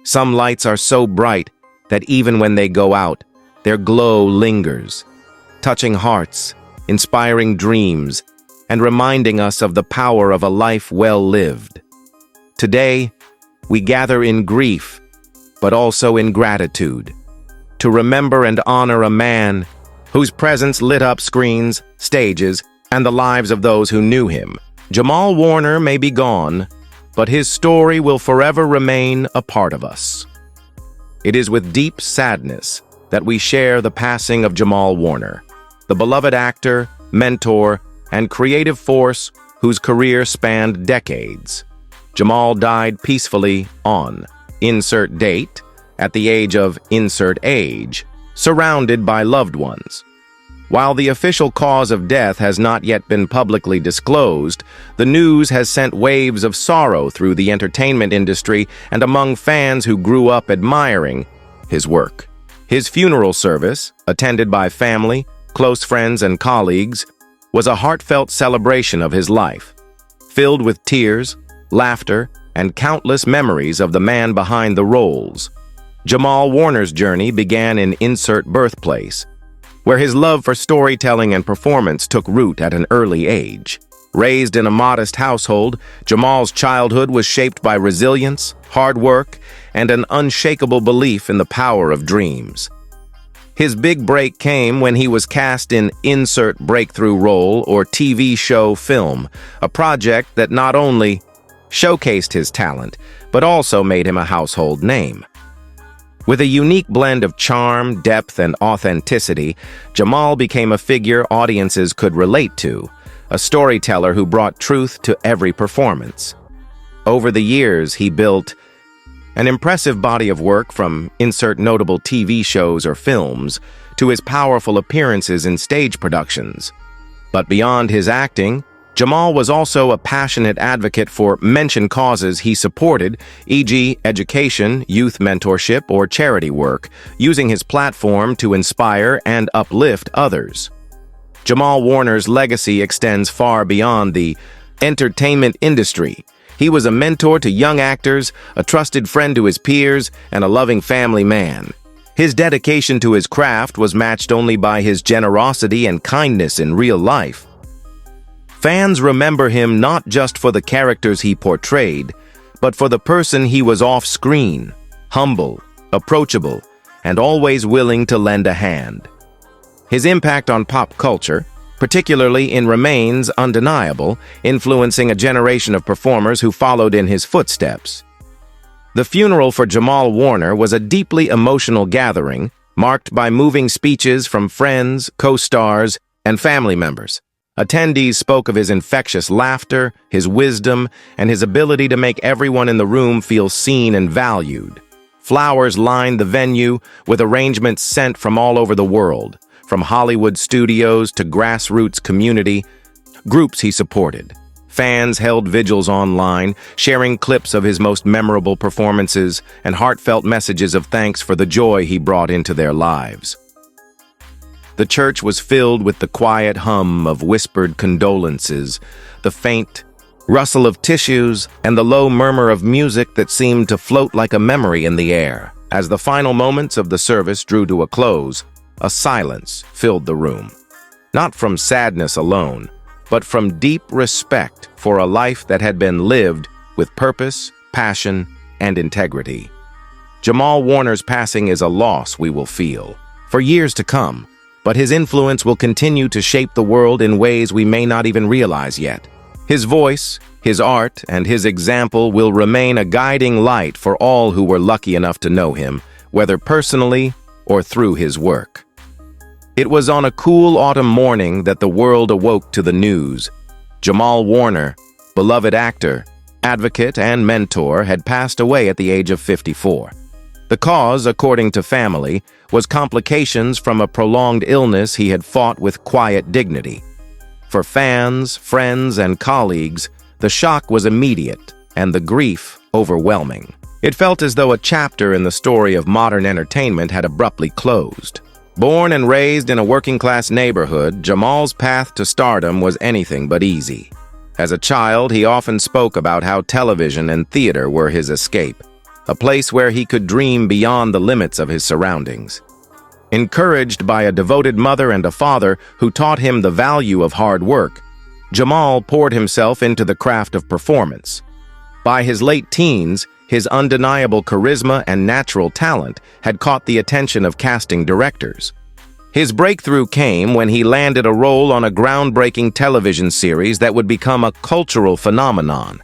Some lights are so bright that even when they go out, their glow lingers, touching hearts, inspiring dreams, and reminding us of the power of a life well lived. Today, we gather in grief, but also in gratitude, to remember and honor a man whose presence lit up screens, stages, and the lives of those who knew him. Jamal Warner may be gone, but his story will forever remain a part of us. It is with deep sadness that we share the passing of Jamal Warner, the beloved actor, mentor, and creative force whose career spanned decades. Jamal died peacefully on insert date at the age of insert age, surrounded by loved ones. While the official cause of death has not yet been publicly disclosed, the news has sent waves of sorrow through the entertainment industry and among fans who grew up admiring his work. His funeral service, attended by family, close friends, and colleagues, was a heartfelt celebration of his life, filled with tears, laughter, and countless memories of the man behind the roles. Jamal Warner's journey began in insert birthplace, where his love for storytelling and performance took root at an early age. Raised in a modest household, Jamal's childhood was shaped by resilience, hard work, and an unshakable belief in the power of dreams. His big break came when he was cast in insert breakthrough role or TV show film, a project that not only showcased his talent, but also made him a household name. With a unique blend of charm, depth, and authenticity, Jamal became a figure audiences could relate to, a storyteller who brought truth to every performance. Over the years, he built an impressive body of work from insert notable TV shows or films to his powerful appearances in stage productions. But beyond his acting, Jamal was also a passionate advocate for mentioned causes he supported, e.g. education, youth mentorship, or charity work, using his platform to inspire and uplift others. Jamal Warner's legacy extends far beyond the entertainment industry. He was a mentor to young actors, a trusted friend to his peers, and a loving family man. His dedication to his craft was matched only by his generosity and kindness in real life. Fans remember him not just for the characters he portrayed, but for the person he was off-screen, humble, approachable, and always willing to lend a hand. His impact on pop culture, particularly in remains undeniable, influencing a generation of performers who followed in his footsteps. The funeral for Jamal Warner was a deeply emotional gathering, marked by moving speeches from friends, co-stars, and family members. Attendees spoke of his infectious laughter, his wisdom, and his ability to make everyone in the room feel seen and valued. Flowers lined the venue, with arrangements sent from all over the world, from Hollywood studios to grassroots community groups he supported. Fans held vigils online, sharing clips of his most memorable performances and heartfelt messages of thanks for the joy he brought into their lives. The church was filled with the quiet hum of whispered condolences, the faint rustle of tissues, and the low murmur of music that seemed to float like a memory in the air. As the final moments of the service drew to a close, a silence filled the room. Not from sadness alone, but from deep respect for a life that had been lived with purpose, passion, and integrity. Jamal Warner's passing is a loss we will feel for years to come, but his influence will continue to shape the world in ways we may not even realize yet. His voice, his art, and his example will remain a guiding light for all who were lucky enough to know him, whether personally or through his work. It was on a cool autumn morning that the world awoke to the news. Jamal Warner, beloved actor, advocate, and mentor, had passed away at the age of 54. The cause, according to family, was complications from a prolonged illness he had fought with quiet dignity. For fans, friends, and colleagues, the shock was immediate and the grief overwhelming. It felt as though a chapter in the story of modern entertainment had abruptly closed. Born and raised in a working-class neighborhood, Jamal's path to stardom was anything but easy. As a child, he often spoke about how television and theater were his escape. a place where he could dream beyond the limits of his surroundings. Encouraged by a devoted mother and a father who taught him the value of hard work, Jamal poured himself into the craft of performance. By his late teens, his undeniable charisma and natural talent had caught the attention of casting directors. His breakthrough came when he landed a role on a groundbreaking television series that would become a cultural phenomenon.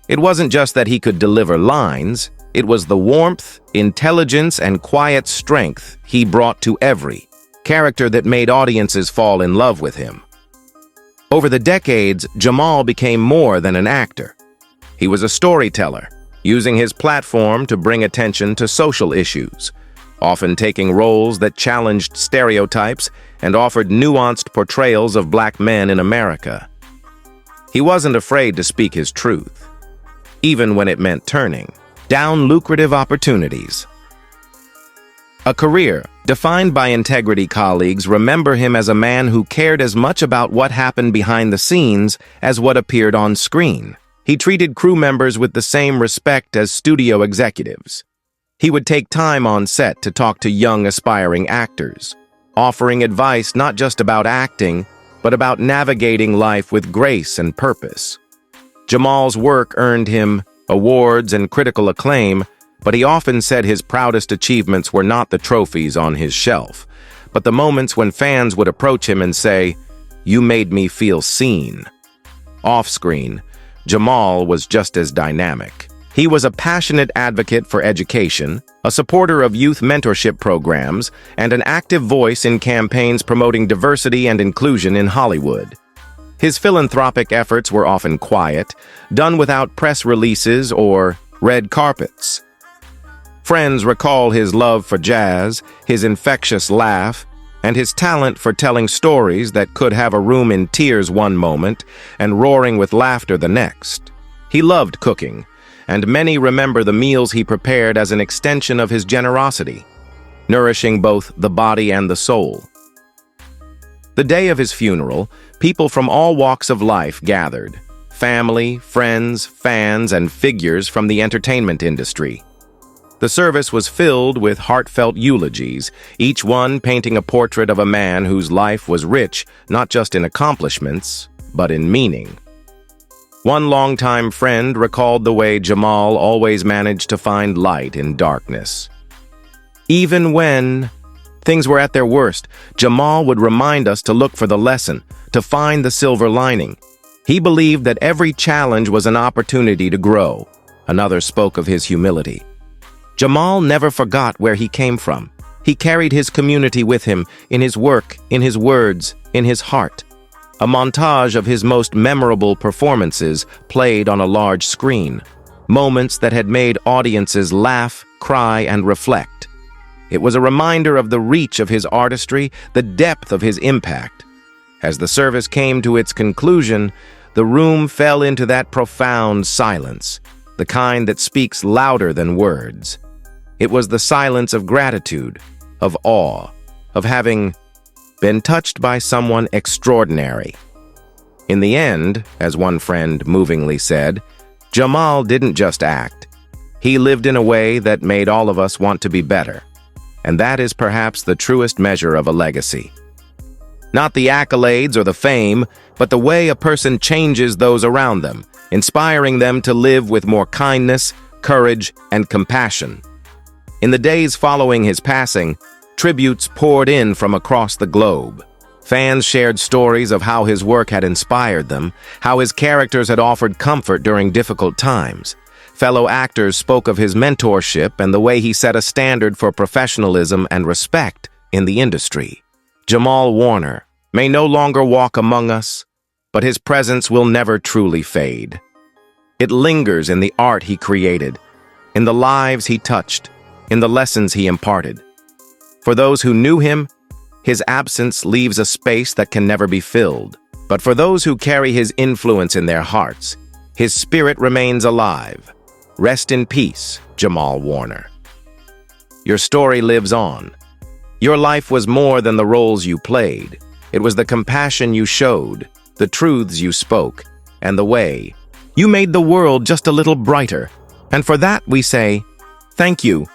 It wasn't just that he could deliver lines, it was the warmth, intelligence, and quiet strength he brought to every character that made audiences fall in love with him. Over the decades, Jamal became more than an actor. He was a storyteller, using his platform to bring attention to social issues, often taking roles that challenged stereotypes and offered nuanced portrayals of black men in America. He wasn't afraid to speak his truth, even when it meant turning down lucrative opportunities. A career defined by integrity. Colleagues remember him as a man who cared as much about what happened behind the scenes as what appeared on screen. He treated crew members with the same respect as studio executives. He would take time on set to talk to young aspiring actors, offering advice not just about acting, but about navigating life with grace and purpose. Jamal's work earned him awards and critical acclaim, but he often said his proudest achievements were not the trophies on his shelf, but the moments when fans would approach him and say, "You made me feel seen." Off-screen, Jamal was just as dynamic. He was a passionate advocate for education, a supporter of youth mentorship programs, and an active voice in campaigns promoting diversity and inclusion in Hollywood. His philanthropic efforts were often quiet, done without press releases or red carpets. Friends recall his love for jazz, his infectious laugh, and his talent for telling stories that could have a room in tears one moment and roaring with laughter the next. He loved cooking, and many remember the meals he prepared as an extension of his generosity, nourishing both the body and the soul. The day of his funeral, people from all walks of life gathered: family, friends, fans, and figures from the entertainment industry. The service was filled with heartfelt eulogies, each one painting a portrait of a man whose life was rich not just in accomplishments, but in meaning. One longtime friend recalled the way Jamal always managed to find light in darkness. Even when things were at their worst, Jamal would remind us to look for the lesson, to find the silver lining. He believed that every challenge was an opportunity to grow. Another spoke of his humility. Jamal never forgot where he came from. He carried his community with him in his work, in his words, in his heart. A montage of his most memorable performances played on a large screen, moments that had made audiences laugh, cry, and reflect. It was a reminder of the reach of his artistry, the depth of his impact. As the service came to its conclusion, the room fell into that profound silence, the kind that speaks louder than words. It was the silence of gratitude, of awe, of having been touched by someone extraordinary. In the end, as one friend movingly said, Jamal didn't just act. He lived in a way that made all of us want to be better. And that is perhaps the truest measure of a legacy. Not the accolades or the fame, but the way a person changes those around them, inspiring them to live with more kindness, courage, and compassion. In the days following his passing, tributes poured in from across the globe. Fans shared stories of how his work had inspired them, how his characters had offered comfort during difficult times. Fellow actors spoke of his mentorship and the way he set a standard for professionalism and respect in the industry. Jamal Warner may no longer walk among us, but his presence will never truly fade. It lingers in the art he created, in the lives he touched, in the lessons he imparted. For those who knew him, his absence leaves a space that can never be filled. But for those who carry his influence in their hearts, his spirit remains alive. Rest in peace, Jamal Warner. Your story lives on. Your life was more than the roles you played. It was the compassion you showed, the truths you spoke, and the way you made the world just a little brighter. And for that we say, Thank you.